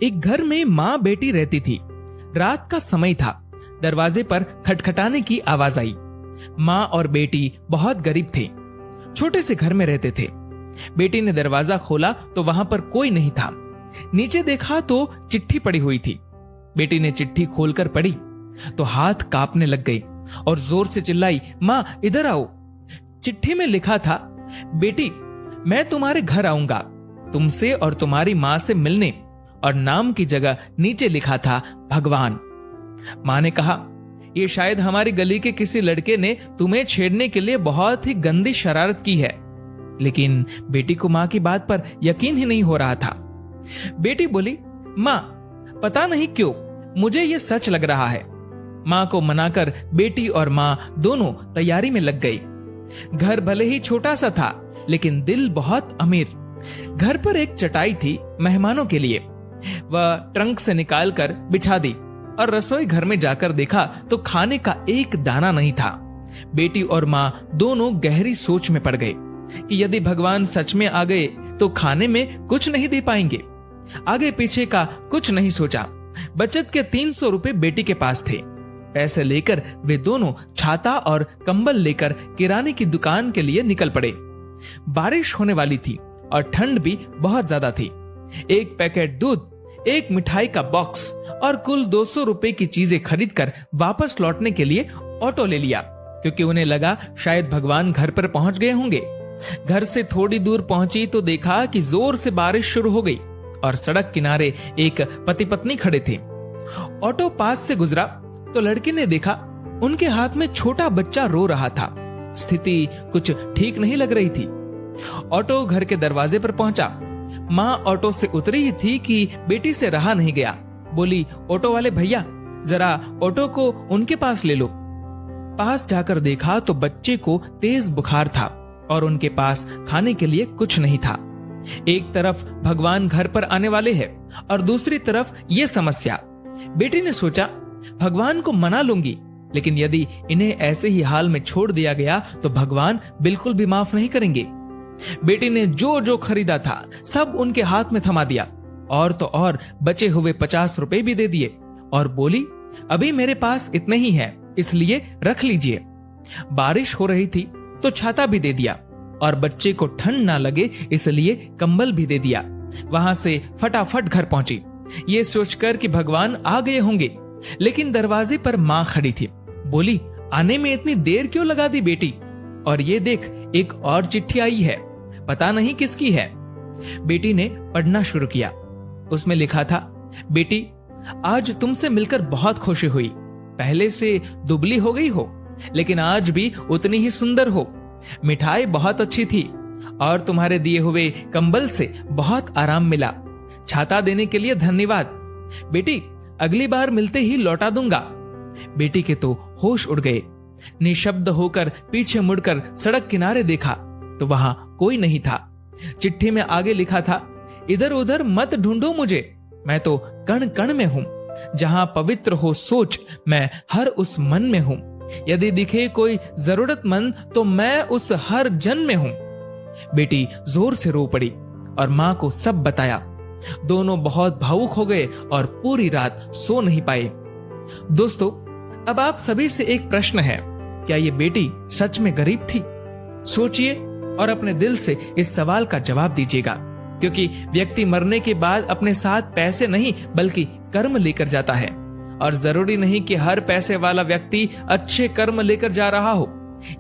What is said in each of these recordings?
एक घर में माँ बेटी रहती थी। रात का समय था। दरवाजे पर खटखटाने की आवाज आई। माँ और बेटी बहुत गरीब थे, छोटे से घर में रहते थे। बेटी ने दरवाजा खोला तो वहां पर कोई नहीं था। नीचे देखा तो चिट्ठी पड़ी हुई थी। बेटी ने चिट्ठी खोलकर पढ़ी तो हाथ कांपने लग गई और जोर से चिल्लाई, माँ इधर आओ। चिट्ठी में लिखा था, बेटी मैं तुम्हारे घर आऊंगा तुमसे और तुम्हारी माँ से मिलने, और नाम की जगह नीचे लिखा था भगवान। माँ ने कहा, ये शायद हमारी गली के किसी लड़के ने तुम्हें छेड़ने के लिए बहुत ही गंदी शरारत की है। लेकिन बेटी को माँ की बात पर यकीन ही नहीं हो रहा था। बेटी बोली, माँ पता नहीं क्यों मुझे ये सच लग रहा है। माँ को मनाकर बेटी और माँ दोनों तैयारी में लग गई। घर भले ही छोटा सा था लेकिन दिल बहुत अमीर। घर पर एक चटाई थी मेहमानों के लिए। वह ट्रंक से निकालकर बिछा दी और रसोई घर में जाकर देखा तो खाने का एक दाना नहीं था। बेटी और माँ दोनों गहरी सोच में पड़ गए कि यदि भगवान सच में आ गए तो खाने में कुछ नहीं दे पाएंगे। आगे पीछे का कुछ नहीं सोचा। बचत के 300 रुपए बेटी के पास थे। पैसे लेकर वे दोनों छाता और कंबल लेकर किराने की दुकान के लिए निकल पड़े। बारिश होने वाली थी और ठंड भी बहुत ज्यादा थी। एक पैकेट दूध, एक मिठाई का बॉक्स और कुल 200 रुपए की चीजें खरीदकर वापस लौटने के लिए ऑटो ले लिया, क्योंकि उन्हें लगा शायद भगवान घर पर पहुंच गए होंगे। घर से थोड़ी दूर पहुंची तो देखा कि जोर से बारिश शुरू हो गई और सड़क किनारे एक पति पत्नी खड़े थे। ऑटो पास से गुजरा तो लड़के ने देखा उनके हाथ में छोटा बच्चा रो रहा था। स्थिति कुछ ठीक नहीं लग रही थी। ऑटो घर के दरवाजे पर पहुंचा। माँ ऑटो से उतरी ही थी कि बेटी से रहा नहीं गया। बोली, ऑटो वाले भैया जरा ऑटो को उनके पास ले लो। पास जाकर देखा तो बच्चे को तेज बुखार था और उनके पास खाने के लिए कुछ नहीं था। एक तरफ भगवान घर पर आने वाले हैं और दूसरी तरफ ये समस्या। बेटी ने सोचा, भगवान को मना लूंगी, लेकिन यदि इन्हें ऐसे ही हाल में छोड़ दिया गया तो भगवान बिल्कुल भी माफ नहीं करेंगे। बेटी ने जो जो खरीदा था सब उनके हाथ में थमा दिया और तो और बचे हुए 50 रुपए भी दे दिए और बोली, अभी मेरे पास इतने ही है, इसलिए रख लीजिए। बारिश हो रही थी तो छाता भी दे दिया और बच्चे को ठंड ना लगे इसलिए कंबल भी दे दिया। वहां से फटाफट घर पहुंची, ये सोचकर कि भगवान आ गए होंगे। लेकिन दरवाजे पर माँ खड़ी थी। बोली, आने में इतनी देर क्यों लगा दी बेटी? और ये देख, एक और चिट्ठी आई है, पता नहीं किसकी है। बेटी ने पढ़ना शुरू किया। उसमें लिखा था, बेटी आज तुमसे मिलकर बहुत खुशी हुई। पहले से दुबली हो गई हो लेकिन आज भी उतनी ही सुंदर हो। मिठाई बहुत अच्छी थी और तुम्हारे दिए हुए कंबल से बहुत आराम मिला। छाता देने के लिए धन्यवाद। बेटी अगली बार मिलते ही लौटा दूंगा। बेटी के तो होश उड़ गए। निशब्द होकर पीछे मुड़कर सड़क किनारे देखा तो वहां कोई नहीं था। चिट्ठी में आगे लिखा था, इधर उधर मत ढूंढो मुझे, मैं तो कण कण में हूं। जहां पवित्र हो सोच, मैं हर उस मन में हूं। यदि दिखे कोई जरूरतमंद तो मैं उस हर जन में हूं। बेटी जोर से रो पड़ी और माँ को सब बताया। दोनों बहुत भावुक हो गए और पूरी रात सो नहीं पाए। दोस्तों, अब आप सभी से एक प्रश्न है, क्या ये बेटी सच में गरीब थी? सोचिए और अपने दिल से इस सवाल का जवाब दीजिएगा, क्योंकि व्यक्ति मरने के बाद अपने साथ पैसे नहीं बल्कि कर्म लेकर जाता है। और जरूरी नहीं कि हर पैसे वाला व्यक्ति अच्छे कर्म लेकर जा रहा हो।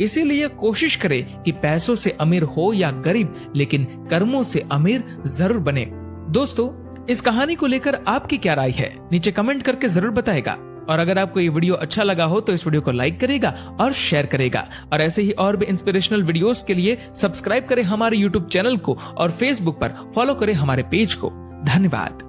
इसीलिए कोशिश करें कि पैसों से अमीर हो या गरीब, लेकिन कर्मों से अमीर जरूर बने। दोस्तों, इस कहानी को लेकर आपकी क्या राय है, नीचे कमेंट करके जरूर बताएगा। और अगर आपको ये वीडियो अच्छा लगा हो तो इस वीडियो को लाइक करेगा और शेयर करेगा। और ऐसे ही और भी इंस्पिरेशनल वीडियोस के लिए सब्सक्राइब करें हमारे यूट्यूब चैनल को और फेसबुक पर फॉलो करें हमारे पेज को। धन्यवाद।